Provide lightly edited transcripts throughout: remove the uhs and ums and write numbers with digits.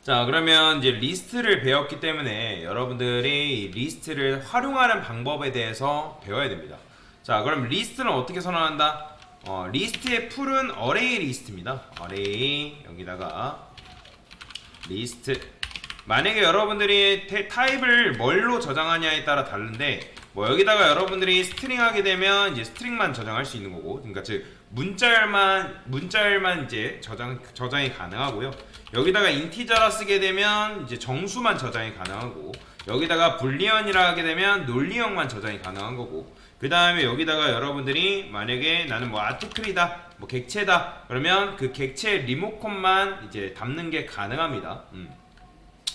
자, 그러면 이제 리스트를 배웠기 때문에 여러분들이 이 리스트를 활용하는 방법에 대해서 배워야 됩니다. 자, 그럼 리스트는 어떻게 선언한다? 리스트의 풀은 어레이 리스트입니다. 어레이 여기다가 리스트. 만약에 여러분들이 타입을 뭘로 저장하냐에 따라 다른데, 뭐 여기다가 여러분들이 스트링 하게 되면 이제 스트링만 저장할 수 있는 거고, 그러니까 즉 문자열만 이제 저장이 가능하고요. 여기다가 인티저라 쓰게 되면 이제 정수만 저장이 가능하고, 여기다가 불리언이라 하게 되면 논리형만 저장이 가능한 거고, 그 다음에 여기다가 여러분들이 만약에 나는 뭐 아티클이다, 뭐 객체다, 그러면 그 객체 리모컨만 이제 담는 게 가능합니다.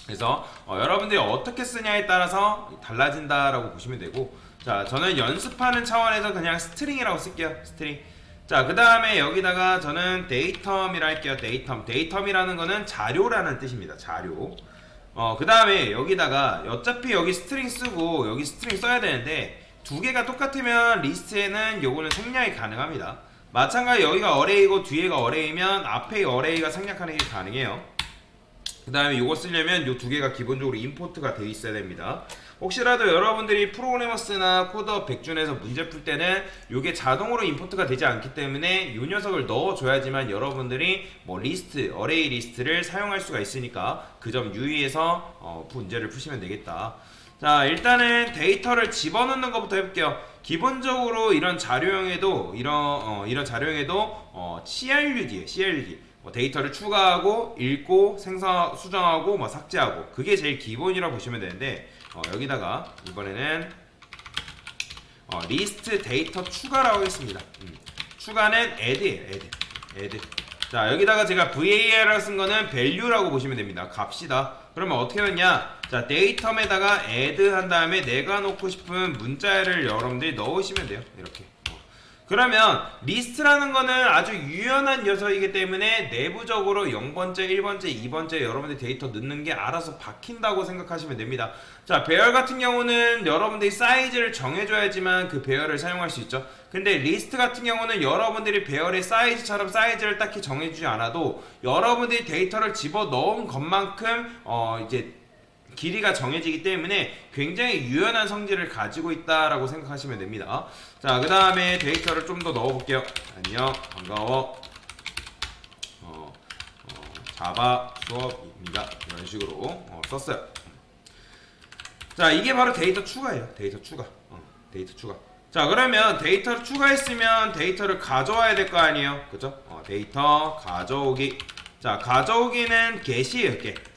그래서 여러분들이 어떻게 쓰냐에 따라서 달라진다라고 보시면 되고, 자, 저는 연습하는 차원에서 그냥 스트링이라고 쓸게요. 스트링. 자, 그 다음에 여기다가 저는 데이텀이라 할게요. 데이텀이라는 거는 자료라는 뜻입니다. 자료. 그 다음에 여기다가 어차피 여기 스트링 쓰고 여기 스트링 써야 되는데, 두 개가 똑같으면 리스트에는 요거는 생략이 가능합니다. 마찬가지 여기가 어레이고 뒤에가 어레이면 앞에 어레이가 생략하는 게 가능해요. 그 다음에 요거 쓰려면 요 두 개가 기본적으로 임포트가 되어 있어야 됩니다. 혹시라도 여러분들이 프로그래머스나 코드업 백준에서 문제 풀 때는 요게 자동으로 임포트가 되지 않기 때문에 요 녀석을 넣어줘야지만 여러분들이 뭐 리스트, 어레이 리스트를 사용할 수가 있으니까 그 점 유의해서 문제를 푸시면 되겠다. 자, 일단은 데이터를 집어넣는 것부터 해볼게요. 기본적으로 이런 자료형에도 이런 자료형에도 CRUD예요. CRUD. 뭐 데이터를 추가하고 읽고 수정하고 뭐 삭제하고, 그게 제일 기본이라고 보시면 되는데, 여기다가 이번에는 리스트 데이터 추가라고 하겠습니다. 추가는 add예요. add. 자, 여기다가 제가 var라고 쓴 거는 value라고 보시면 됩니다. 값이다. 그러면 어떻게 하느냐? 자, 데이텀에다가 add 한 다음에 내가 넣고 싶은 문자를 여러분들이 넣으시면 돼요. 이렇게. 그러면 리스트라는 거는 아주 유연한 녀석이기 때문에 내부적으로 0번째, 1번째, 2번째 여러분들 데이터 넣는 게 알아서 박힌다고 생각하시면 됩니다. 자, 배열 같은 경우는 여러분들이 사이즈를 정해줘야지만 그 배열을 사용할 수 있죠. 근데 리스트 같은 경우는 여러분들이 배열의 사이즈처럼 사이즈를 딱히 정해주지 않아도 여러분들이 데이터를 집어넣은 것만큼 이제 길이가 정해지기 때문에 굉장히 유연한 성질을 가지고 있다라고 생각하시면 됩니다. 자, 그 다음에 데이터를 좀 더 넣어볼게요. 안녕, 반가워. 자바 수업입니다. 이런 식으로 썼어요. 자, 이게 바로 데이터 추가예요. 데이터 추가. 데이터 추가. 자, 그러면 데이터를 추가했으면 데이터를 가져와야 될 거 아니에요. 그죠? 데이터 가져오기. 자, 가져오기는 get이에요. get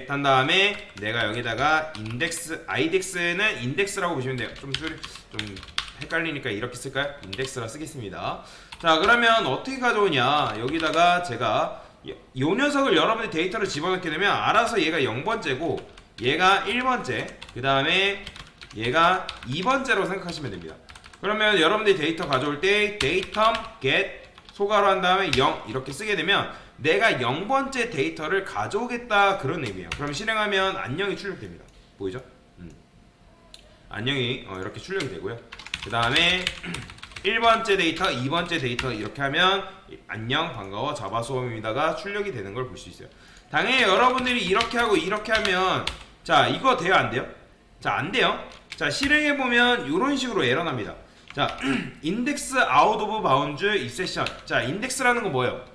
한 다음에 내가 여기다가 인덱스, idex는 인덱스라고 보시면 돼요. 좀 헷갈리니까 이렇게 쓸까요? 인덱스라 쓰겠습니다. 자, 그러면 어떻게 가져오냐? 여기다가 제가 요 녀석을 여러분의 데이터를 집어넣게 되면 알아서 얘가 0번째고 얘가 1번째, 그 다음에 얘가 2번째라고 생각하시면 됩니다. 그러면 여러분들이 데이터 가져올 때 데이텀 get 소가로 한 다음에 0 이렇게 쓰게 되면 내가 0번째 데이터를 가져오겠다, 그런 의미예요. 그럼 실행하면 안녕이 출력됩니다. 보이죠? 안녕이 이렇게 출력이 되고요. 그 다음에 1번째 데이터, 2번째 데이터 이렇게 하면 안녕, 반가워, 자바 수업입니다가 출력이 되는 걸 볼 수 있어요. 당연히 여러분들이 이렇게 하고 이렇게 하면, 자, 이거 돼요, 안 돼요? 자, 안 돼요. 자, 실행해보면 이런 식으로 에러 납니다. 자, 인덱스 아웃 오브 바운즈 입세션. 자, 인덱스라는 건 뭐예요?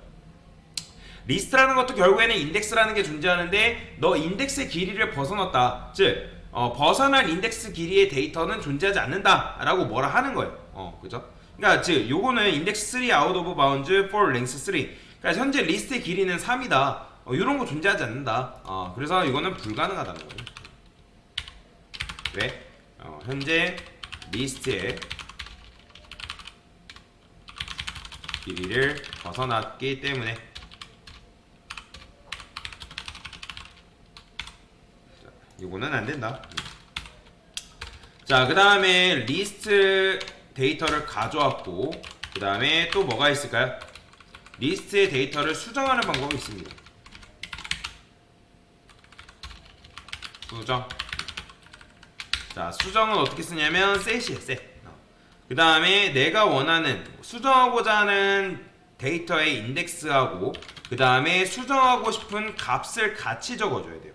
리스트라는 것도 결국에는 인덱스라는 게 존재하는데, 너 인덱스의 길이를 벗어났다. 즉, 벗어난 인덱스 길이의 데이터는 존재하지 않는다 라고 뭐라 하는 거예요. 그죠? 그러니까 즉 요거는 인덱스 3 out of bounds for length 3. 그러니까 현재 리스트의 길이는 3이다. 이런 거 존재하지 않는다. 그래서 이거는 불가능하다는 거예요. 왜? 현재 리스트의 길이를 벗어났기 때문에. 요거는 안 된다. 자, 그 다음에 리스트 데이터를 가져왔고, 그 다음에 또 뭐가 있을까요? 리스트의 데이터를 수정하는 방법이 있습니다. 수정. 자, 수정은 어떻게 쓰냐면 set이에요, set. 그 다음에 내가 원하는 수정하고자 하는 데이터의 인덱스하고 그 다음에 수정하고 싶은 값을 같이 적어줘야 돼요.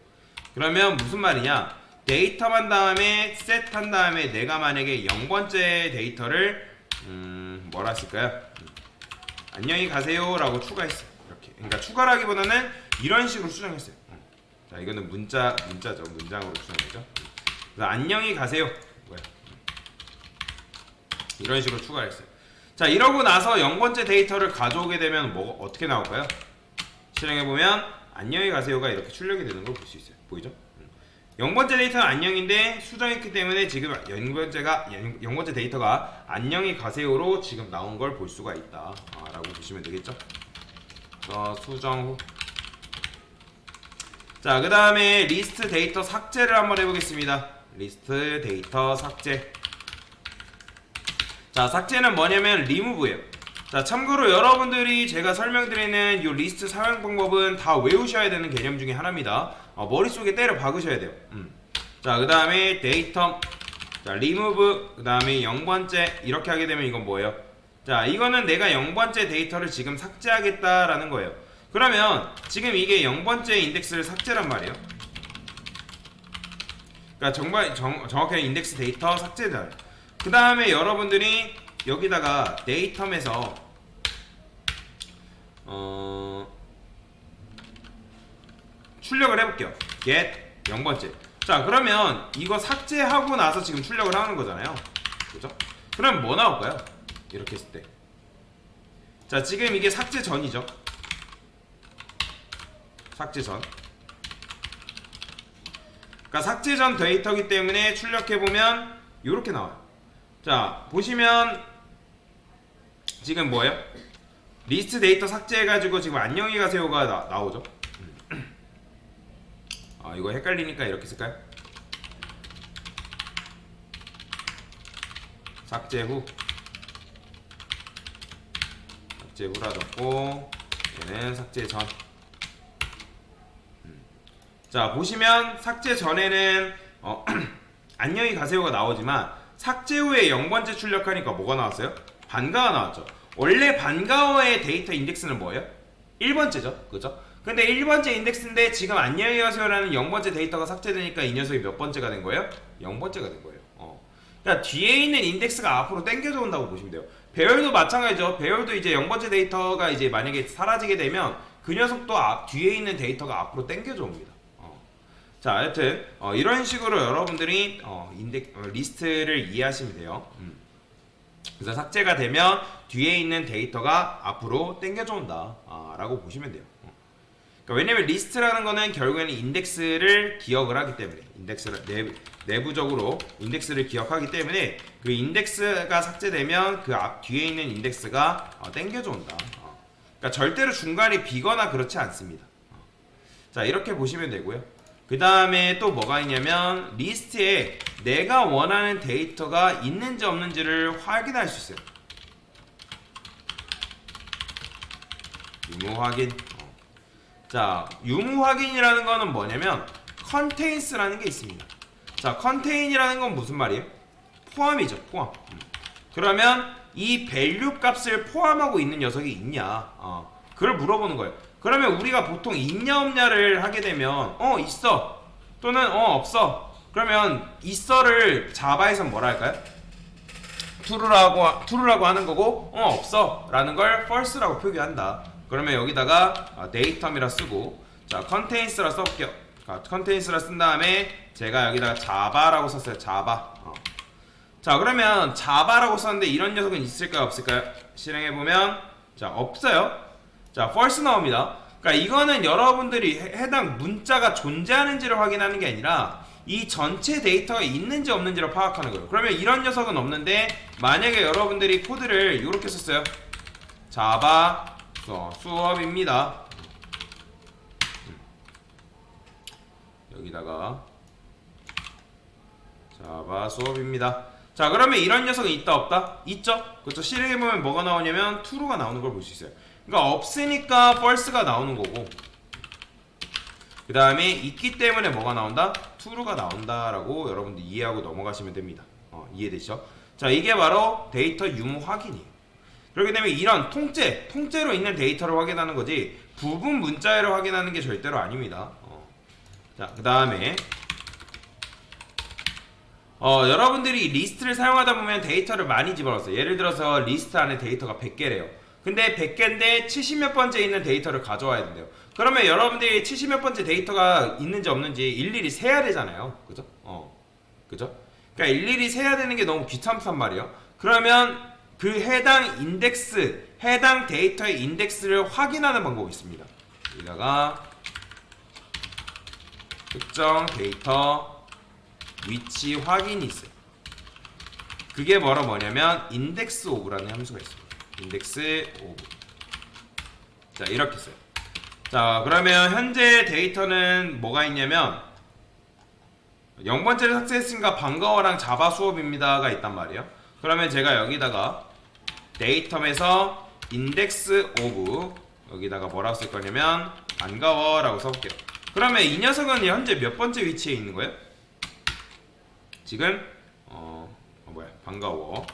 그러면 무슨 말이냐, 데이터만 다음에 셋 한 다음에 내가 만약에 0번째 데이터를 뭐라 쓸까요? 안녕히 가세요 라고 추가했어요. 이렇게. 그러니까 추가라기보다는 이런 식으로 수정했어요. 자, 이거는 문자죠. 문장으로 수정했죠. 그래서 안녕히 가세요. 뭐야? 이런 식으로 추가했어요. 자, 이러고 나서 0번째 데이터를 가져오게 되면 뭐 어떻게 나올까요? 실행해보면 안녕히 가세요가 이렇게 출력이 되는 걸 볼 수 있어요. 보이죠? 0번째 데이터는 안녕인데 수정했기 때문에 지금 0번째 데이터가 안녕히 가세요로 지금 나온 걸 볼 수가 있다 라고 보시면 되겠죠? 수정 후. 자, 그 다음에 리스트 데이터 삭제를 한번 해보겠습니다. 리스트 데이터 삭제. 자, 삭제는 뭐냐면 리무브예요. 자, 참고로 여러분들이 제가 설명드리는 이 리스트 사용 방법은 다 외우셔야 되는 개념 중에 하나입니다. 머릿속에 때려 박으셔야 돼요. 자, 그 다음에 데이터, 자, 리무브, 그 다음에 0번째 이렇게 하게 되면 이건 뭐예요? 자, 이거는 내가 0번째 데이터를 지금 삭제하겠다라는 거예요. 그러면 지금 이게 0번째 인덱스를 삭제란 말이에요. 그러니까 정말 정확하게 인덱스 데이터 삭제다. 그 다음에 여러분들이 여기다가 데이텀에서 출력을 해볼게요. get 0번째. 자, 그러면 이거 삭제하고 나서 지금 출력을 하는 거잖아요. 그죠? 그럼 뭐 나올까요? 이렇게 했을 때. 자, 지금 이게 삭제 전이죠. 삭제 전. 그러니까 삭제 전 데이터이기 때문에 출력해보면 이렇게 나와요. 자, 보시면 지금 뭐예요? 리스트 데이터 삭제해가지고 지금 안녕히 가세요가 나오죠. 이거 헷갈리니까 이렇게 쓸까요? 삭제 후. 삭제 후라 적고 얘는 삭제 전. 자, 보시면 삭제 전에는 안녕히 가세요가 나오지만 삭제 후에 0번째 출력하니까 뭐가 나왔어요? 반가워 나왔죠. 원래 반가워의 데이터 인덱스는 뭐예요? 1번째죠. 그죠? 근데 1번째 인덱스인데 지금 안녕히 가세요라는 0번째 데이터가 삭제되니까 이 녀석이 몇 번째가 된 거예요? 0번째가 된 거예요. 그러니까 뒤에 있는 인덱스가 앞으로 당겨져 온다고 보시면 돼요. 배열도 마찬가지죠. 배열도 이제 0번째 데이터가 이제 만약에 사라지게 되면 그 녀석도 뒤에 있는 데이터가 앞으로 당겨져 옵니다. 자, 하여튼 이런 식으로 여러분들이 리스트를 이해하시면 돼요. 그래서 삭제가 되면 뒤에 있는 데이터가 앞으로 당겨져 온다 라고 보시면 돼요. 그러니까 왜냐면 리스트라는 거는 결국에는 인덱스를 기억을 하기 때문에 인덱스를 내부적으로 인덱스를 기억하기 때문에 그 인덱스가 삭제되면 그 앞 뒤에 있는 인덱스가 당겨져 온다. 그러니까 절대로 중간이 비거나 그렇지 않습니다. 자, 이렇게 보시면 되고요. 그 다음에 또 뭐가 있냐면 리스트에 내가 원하는 데이터가 있는지 없는지를 확인할 수 있어요. 유무 확인. 자, 유무 확인이라는 거는 뭐냐면 컨테인스라는 게 있습니다. 자, 컨테인이라는 건 무슨 말이에요? 포함이죠. 포함. 그러면 이 밸류 값을 포함하고 있는 녀석이 있냐, 그걸 물어보는 거예요. 그러면 우리가 보통 있냐 없냐를 하게 되면 있어 또는 없어. 그러면 있어를 자바에서 뭐라 할까요? true라고 하는 거고 없어 라는 걸 false라고 표기한다. 그러면 여기다가 데이텀이라 쓰고, 자, contains라 써볼게요. contains라 쓴 다음에 제가 여기다가 java라고 썼어요. java. 자, 그러면 java라고 썼는데 이런 녀석은 있을까요 없을까요? 실행해보면 자, 없어요. 자, false 나옵니다. 그러니까 이거는 여러분들이 해당 문자가 존재하는지를 확인하는 게 아니라 이 전체 데이터가 있는지 없는지를 파악하는 거예요. 그러면 이런 녀석은 없는데 만약에 여러분들이 코드를 이렇게 썼어요. java 수업입니다. 여기다가 java 수업입니다. 자, 그러면 이런 녀석은 있다 없다? 있죠? 그렇죠? 실행해보면 뭐가 나오냐면 true가 나오는 걸 볼 수 있어요. 그러니까 없으니까 false가 나오는 거고, 그 다음에 있기 때문에 뭐가 나온다? true가 나온다라고 여러분들 이해하고 넘어가시면 됩니다. 이해되시죠? 자, 이게 바로 데이터 유무 확인이에요. 그렇게 되면 이런 통째로 있는 데이터를 확인하는 거지 부분 문자열을 확인하는 게 절대로 아닙니다. 자, 그 다음에 여러분들이 리스트를 사용하다 보면 데이터를 많이 집어넣었어요. 예를 들어서 리스트 안에 데이터가 100개래요. 근데 100개인데 70몇 번째 있는 데이터를 가져와야 된대요. 그러면 여러분들이 70몇 번째 데이터가 있는지 없는지 일일이 세야 되잖아요. 그죠? 그죠? 그러니까 일일이 세야 되는 게 너무 귀찮단 말이에요. 그러면 그 해당 인덱스, 해당 데이터의 인덱스를 확인하는 방법이 있습니다. 여기다가 특정 데이터 위치 확인이 있어요. 그게 뭐냐면 index of라는 함수가 있습니다. index of. 자, 이렇게 써요. 자, 그러면 현재 데이터는 뭐가 있냐면 0번째를 삭제했으니까 반가워랑 자바 수업입니다가 있단 말이에요. 그러면 제가 여기다가 데이텀에서 index of 여기다가 뭐라고 쓸 거냐면 반가워라고 써볼게요. 그러면 이 녀석은 현재 몇 번째 위치에 있는 거예요? 지금 반가워.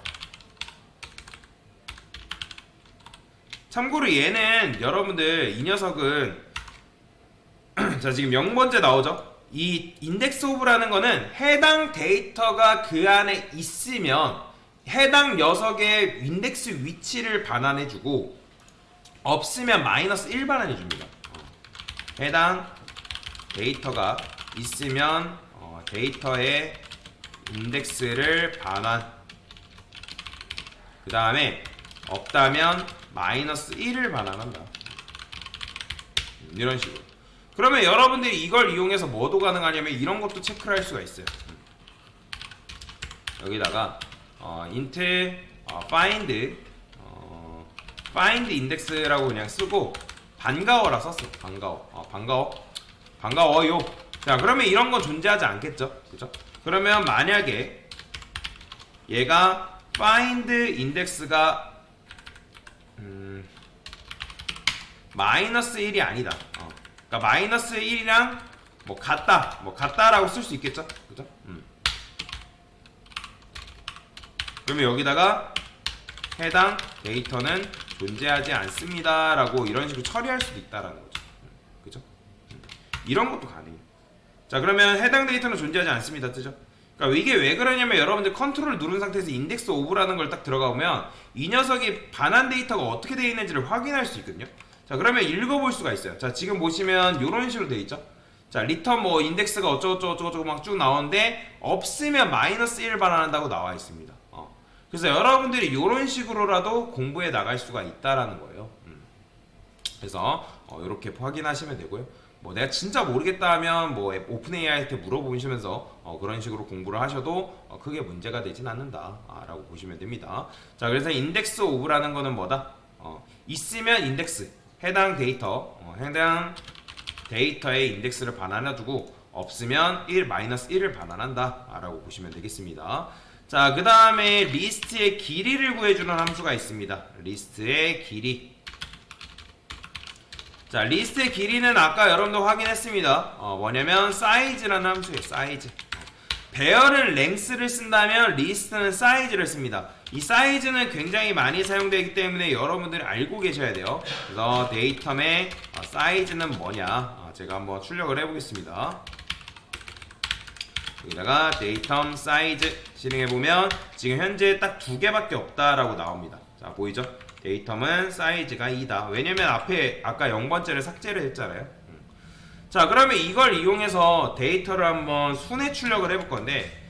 참고로 얘는 여러분들 이 녀석은 자, 지금 0번째 나오죠? 이 인덱스 오브라는 거는 해당 데이터가 그 안에 있으면 해당 녀석의 인덱스 위치를 반환해주고 없으면 마이너스 1 반환해줍니다. 해당 데이터가 있으면 데이터의 인덱스를 반환, 그 다음에 없다면 마이너스 1을 반환한다. 이런 식으로. 그러면 여러분들이 이걸 이용해서 뭐도 가능하냐면 이런 것도 체크를 할 수가 있어요. 여기다가 int find index라고 그냥 쓰고 반가워라 썼어요. 반가워요. 자, 그러면 이런 건 존재하지 않겠죠? 그죠? 그러면 만약에 얘가 find index가 마이너스 1이 아니다. 그러니까 마이너스 1이랑 같다라고 쓸 수 있겠죠? 그죠? 그러면 여기다가 해당 데이터는 존재하지 않습니다라고 이런 식으로 처리할 수도 있다라는 거죠. 그죠? 이런 것도 가능해요. 자, 그러면 해당 데이터는 존재하지 않습니다 뜨죠? 그러니까 이게 왜 그러냐면 여러분들 컨트롤을 누른 상태에서 인덱스 오브라는 걸 딱 들어가 보면 이 녀석이 반환 데이터가 어떻게 되어 있는지를 확인할 수 있거든요. 자, 그러면 읽어볼 수가 있어요. 자, 지금 보시면 이런 식으로 되어 있죠. 자, 리턴 인덱스가 어쩌고저쩌고 막 쭉 나오는데 없으면 마이너스 1 반환한다고 나와 있습니다. 그래서 여러분들이 이런 식으로라도 공부해 나갈 수가 있다라는 거예요. 그래서 이렇게 확인하시면 되고요. 내가 진짜 모르겠다 하면 오픈 AI한테 물어보시면서 그런 식으로 공부를 하셔도 크게 문제가 되진 않는다 라고 보시면 됩니다. 자, 그래서 인덱스 오브라는 거는 뭐다? 있으면 인덱스, 해당 데이터의 인덱스를 반환해두고 없으면 마이너스 1을 반환한다 라고 보시면 되겠습니다. 자, 그 다음에 리스트의 길이를 구해주는 함수가 있습니다. 리스트의 길이. 자, 리스트의 길이는 아까 여러분도 확인했습니다. 뭐냐면 사이즈라는 함수예요. 사이즈. 배열은 랭스를 쓴다면 리스트는 사이즈를 씁니다. 이 사이즈는 굉장히 많이 사용되기 때문에 여러분들이 알고 계셔야 돼요. 그래서 데이텀의 사이즈는 뭐냐, 제가 한번 출력을 해보겠습니다. 여기다가 데이텀 사이즈 실행해보면 지금 현재 딱 2개밖에 없다라고 나옵니다. 자, 보이죠? 데이텀은 사이즈가 2다. 왜냐면 앞에 아까 0번째를 삭제를 했잖아요. 자, 그러면 이걸 이용해서 데이터를 한번 순회 출력을 해볼 건데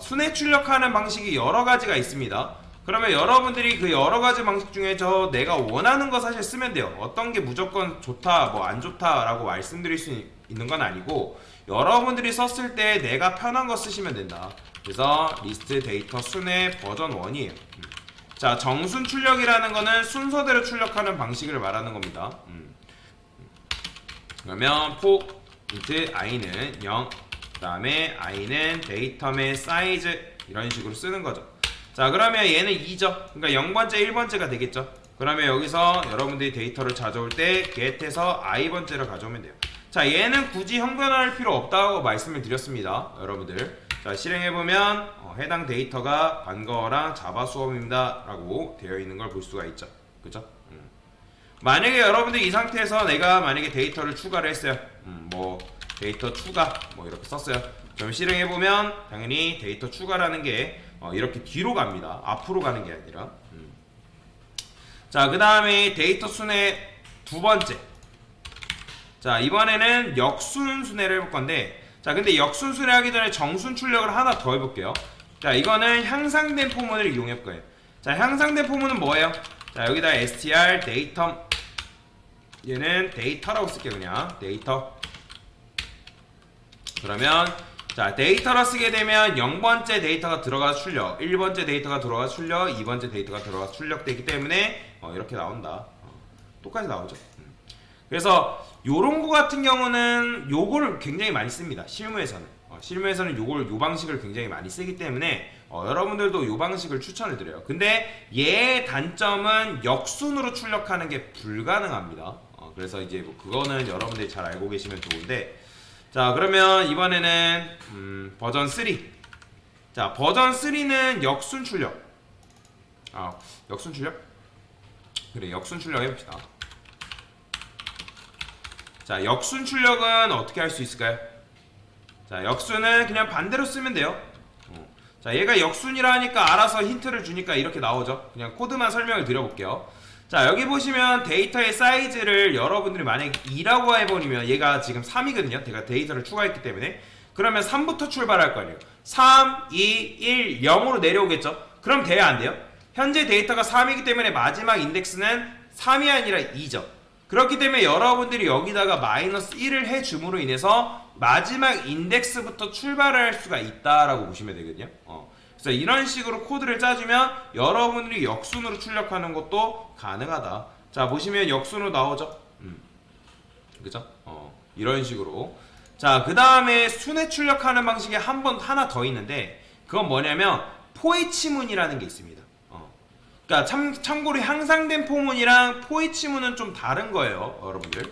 순회 출력하는 방식이 여러 가지가 있습니다. 그러면 여러분들이 그 여러 가지 방식 중에서 내가 원하는 거 사실 쓰면 돼요. 어떤 게 무조건 좋다, 안 좋다라고 말씀드릴 수 있는 건 아니고 여러분들이 썼을 때 내가 편한 거 쓰시면 된다. 그래서 리스트 데이터 순회 버전 1이에요. 자, 정순 출력이라는 거는 순서대로 출력하는 방식을 말하는 겁니다. 그러면 for int i는 0, 그 다음에 i는 데이텀의 사이즈 이런 식으로 쓰는 거죠. 자, 그러면 얘는 2죠. 그러니까 0번째, 1번째가 되겠죠. 그러면 여기서 여러분들이 데이터를 가져올 때 get에서 i번째를 가져오면 돼요. 자, 얘는 굳이 형변할 필요 없다고 말씀을 드렸습니다. 여러분들. 자, 실행해보면 해당 데이터가 반가워랑 자바 수업입니다 라고 되어 있는 걸 볼 수가 있죠. 그죠? 만약에 여러분들 이 상태에서 내가 만약에 데이터를 추가를 했어요. 뭐 데이터 추가 뭐 이렇게 썼어요. 그럼 실행해보면 당연히 데이터 추가라는 게 이렇게 뒤로 갑니다. 앞으로 가는 게 아니라. 자, 그 다음에 데이터 순회 두 번째. 자, 이번에는 역순 순회를 해볼 건데, 자, 근데 역순 순회 하기 전에 정순 출력을 하나 더 해볼게요. 자, 이거는 향상된 포문을 이용할 거예요. 자, 향상된 포문은 뭐예요? 자, 여기다 str 데이터, 얘는 데이터라고 쓸게요. 그냥 데이터. 그러면 자, 데이터라 쓰게 되면 0번째 데이터가 들어가서 출력, 1번째 데이터가 들어가서 출력, 2번째 데이터가 들어가서 출력되기 때문에 이렇게 나온다. 똑같이 나오죠. 그래서 요런 거 같은 경우는 요거를 굉장히 많이 씁니다. 실무에서는. 실무에서는 요 방식을 굉장히 많이 쓰기 때문에 여러분들도 요 방식을 추천을 드려요. 근데 얘의 단점은 역순으로 출력하는 게 불가능합니다. 그래서 이제 뭐 그거는 여러분들이 잘 알고 계시면 좋은데, 자, 그러면 이번에는 버전 3. 자, 버전 3는 역순 출력. 역순 출력? 그래, 역순 출력 해봅시다. 자, 역순 출력은 어떻게 할 수 있을까요? 자, 역순은 그냥 반대로 쓰면 돼요. 자, 얘가 역순이라 하니까 알아서 힌트를 주니까 이렇게 나오죠. 그냥 코드만 설명을 드려볼게요. 자, 여기 보시면 데이터의 사이즈를 여러분들이 만약에 2라고 해버리면 얘가 지금 3이거든요. 제가 데이터를 추가했기 때문에. 그러면 3부터 출발할 거 아니에요. 3, 2, 1, 0으로 내려오겠죠. 그럼 돼야 안 돼요? 현재 데이터가 3이기 때문에 마지막 인덱스는 3이 아니라 2죠. 그렇기 때문에 여러분들이 여기다가 마이너스 1을 해줌으로 인해서 마지막 인덱스부터 출발할 수가 있다라고 보시면 되거든요. 그래서 이런 식으로 코드를 짜주면 여러분들이 역순으로 출력하는 것도 가능하다. 자, 보시면 역순으로 나오죠. 그죠? 이런 식으로. 자, 그 다음에 순회 출력하는 방식이 하나 더 있는데, 그건 뭐냐면 포이치문이라는 게 있습니다. 그러니까 참고로 향상된 포문이랑 포이치문은 좀 다른 거예요, 여러분들.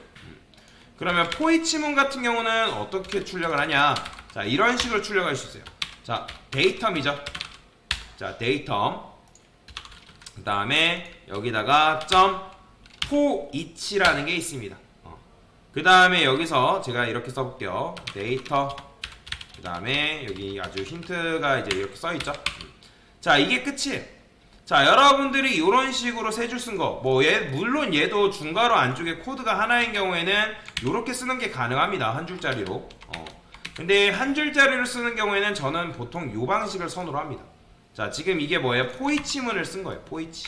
그러면 포이치문 같은 경우는 어떻게 출력을 하냐? 자, 이런 식으로 출력할 수 있어요. 자, 데이텀이죠. 자, 데이텀. 그 다음에 여기다가 점 포이치라는 게 있습니다. 그 다음에 여기서 제가 이렇게 써볼게요. 데이터. 그 다음에 여기 아주 힌트가 이제 이렇게 써있죠. 자, 이게 끝이에요. 자, 여러분들이 이런 식으로 세 줄 쓴 거, 물론 얘도 중괄호 안쪽에 코드가 하나인 경우에는 이렇게 쓰는 게 가능합니다. 한 줄짜리로. 근데 한 줄짜리로 쓰는 경우에는 저는 보통 이 방식을 선호로 합니다. 자, 지금 이게 뭐예요? 포이치문을 쓴 거예요. 포이치.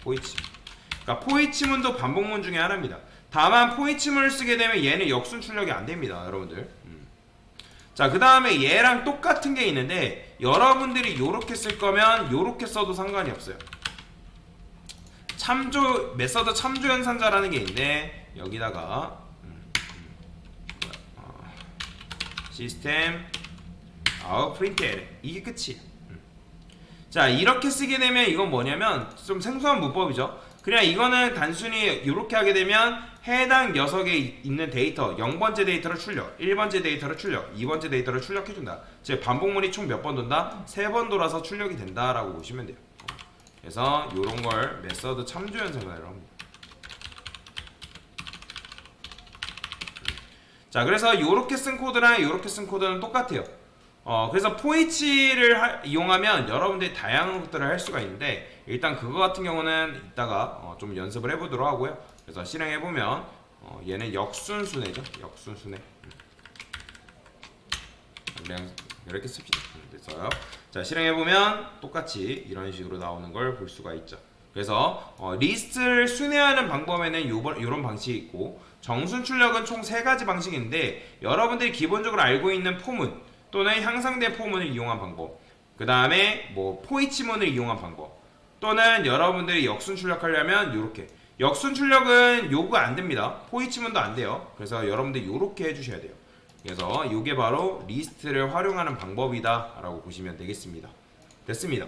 그러니까 포이치문도 반복문 중에 하나입니다. 다만 포이치문을 쓰게 되면 얘는 역순 출력이 안 됩니다, 여러분들. 자, 그 다음에 얘랑 똑같은 게 있는데 여러분들이 요렇게 쓸 거면 요렇게 써도 상관이 없어요. 메서드 참조 연산자라는 게 있는데 여기다가 시스템 프린트 L, 이게 끝이에요. 자, 이렇게 쓰게 되면 이건 뭐냐면 좀 생소한 문법이죠. 그냥 이거는 단순히 이렇게 하게 되면 해당 녀석에 있는 데이터 0번째 데이터를 출력, 1번째 데이터를 출력, 2번째 데이터를 출력해준다. 즉 반복문이 총 몇 번 돈다? 3번 돌아서 출력이 된다라고 보시면 돼요. 그래서 이런 걸 메서드 참조 연산이라고 합니다. 자, 그래서 이렇게 쓴 코드랑 이렇게 쓴 코드는 똑같아요. 그래서 포이치를 이용하면 여러분들이 다양한 것들을 할 수가 있는데, 일단 그거 같은 경우는 이따가 좀 연습을 해보도록 하고요. 그래서 실행해보면 얘는 역순순회죠. 역순순회. 그냥 이렇게 씁시다. 됐어요. 자, 실행해보면 똑같이 이런 식으로 나오는 걸 볼 수가 있죠. 그래서 리스트를 순회하는 방법에는 이런 방식이 있고, 정순 출력은 총 3가지 방식인데 여러분들이 기본적으로 알고 있는 포문 또는 향상된 포문을 이용한 방법, 그 다음에 뭐 포이치문을 이용한 방법, 또는 여러분들이 역순 출력하려면 이렇게. 역순 출력은 요구 안 됩니다. 포이치문도 안 돼요. 그래서 여러분들 이렇게 해주셔야 돼요. 그래서 이게 바로 리스트를 활용하는 방법이다 라고 보시면 되겠습니다. 됐습니다.